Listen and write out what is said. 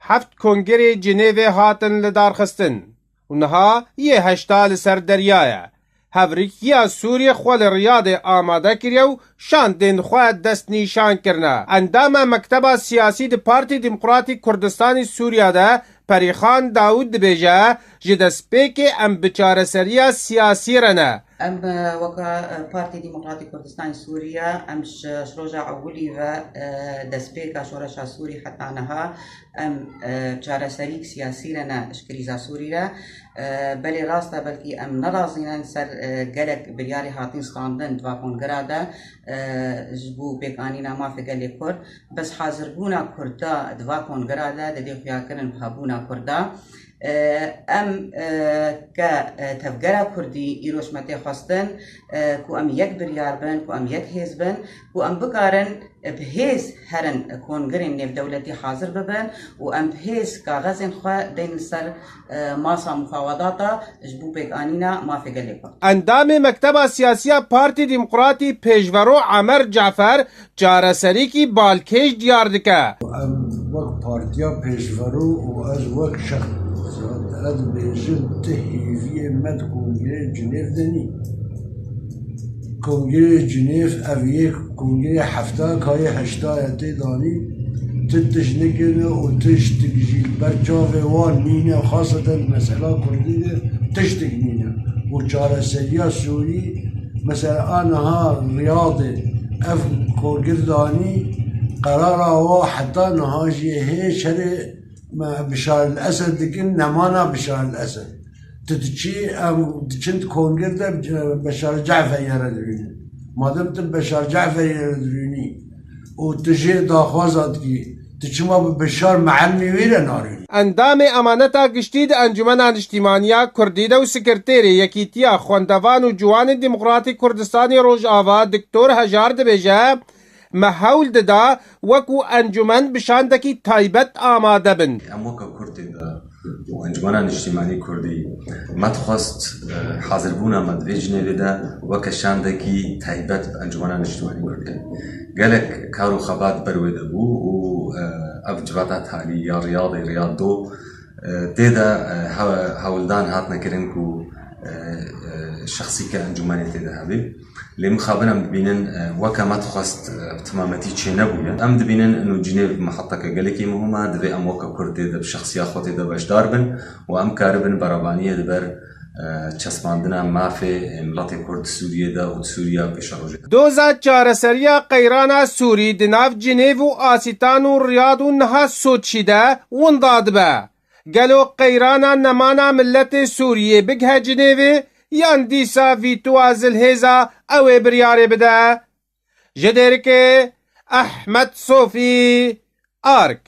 7 کنگری جنیو هاتن لدارخستن و نها یه هشتا لسر دریایه. هفریکیا سوریه خوال ریاض آماده کریه و شاندین خواه دست نیشان کرنه. اندام مکتب سیاسی ده پارتی دموکراتی کردستان سوریه ده پریخان داود بیجه جدست پیک ام بچاره سریا سیاسی رنه. ام وكا بارتي ديمقراطي كردستان سوريا ام شروجا اولي و دسبيكا شورشا سوري حتى انها ام چارەسەریک سیاسی لنا اشكريزا سوريا بلي راستا بلكي ام نرازينا سر گلك برياري هاتين ستاندن دوا كونغرادا جبو بيكانينا ما في گلي كرد بس حاضر بونا كردا دوا كونغرادا ددي خيا كرن بهبونا كردا ام كتفجرة كردي إيروش متى خواستن كو ام يك بريار بن كو ام يك هيز بن كو ام بقارن بهيز هرن كونغرين نف دولتي حاضر ببن و ام بهيز كاغازن خوا دين سر ماسا مفاوضاتا جبو بيك آنينا ما في قلقا. اندام مكتب سياسية بارتي ديمقراطي پیشورو عمر جعفر چاره سريكي بالكيش ديار دكا. ام وقت بارتيا پیشورو و از وقت شخص از بیشتر تهیه مد کنگره جنیف دنی کنگره جنیف اویه کنگره هفته کای هشتا یتی دانی تدش نکنه و تش تگجیل برچاوه وان نینه خاصتا مثلا کردی تش تگنینه و چاره سریا سوری مثلا آنها ریاضه اف کنگره دانی قرار آوا حتی نهاجیه هی شره ما بشار الأسد لكن نمانا بشار الأسد تتشي أم تشنت كونجر ده بشار جعفر يردريني ما دمت بشار جعفر يردريني وتجي داخوازات كي تشما بشار معلمي ويرا نارين. اندام امانتا گشتید انجمن اجتماعیه کردیده و سکرتری یکیتیا خواندوان و جوان دموکراتی کردستانی روجاوا دکتور هجار دبیجه محاول ددا وكو انجمن بشاندكي تايبت آماده بن. اموكا كردي دا وانجمن اجتماعي كردي ما تخواست حاضر بونا مدوي جنيفي دا وكا شاندكي تايبت انجمن اجتماعي كردي. قالك كارو خبات بروي دبو و افجباتا تالي يا رياضي رياضو تيدا هاولدان هاتنا كرنكو شخصي كأنجماني تيدا هذي اللي مخابنا ببينن وكا ما تخواست تمامتي تشي نبويا ام دبينن انه جنيف محطة كقالكي مهمة دبي ام وكا كردي دب شخصية خوتي دب اشدار بن وام كاربن برابانية دبر چسباندنا ما في ملاتي كرد سوريا دا و سوريا بشاروجة دوزا چاره سریا قیرانا سوری دناف جنیف و آسیتان و ریاض و نها سوچیده ونداد با گلو قیرانا نمانا ملت سوریه بگه جنیوی یان دیسا ویتو ازل هیزا او بریاره بده جدرک احمد صوفی آرک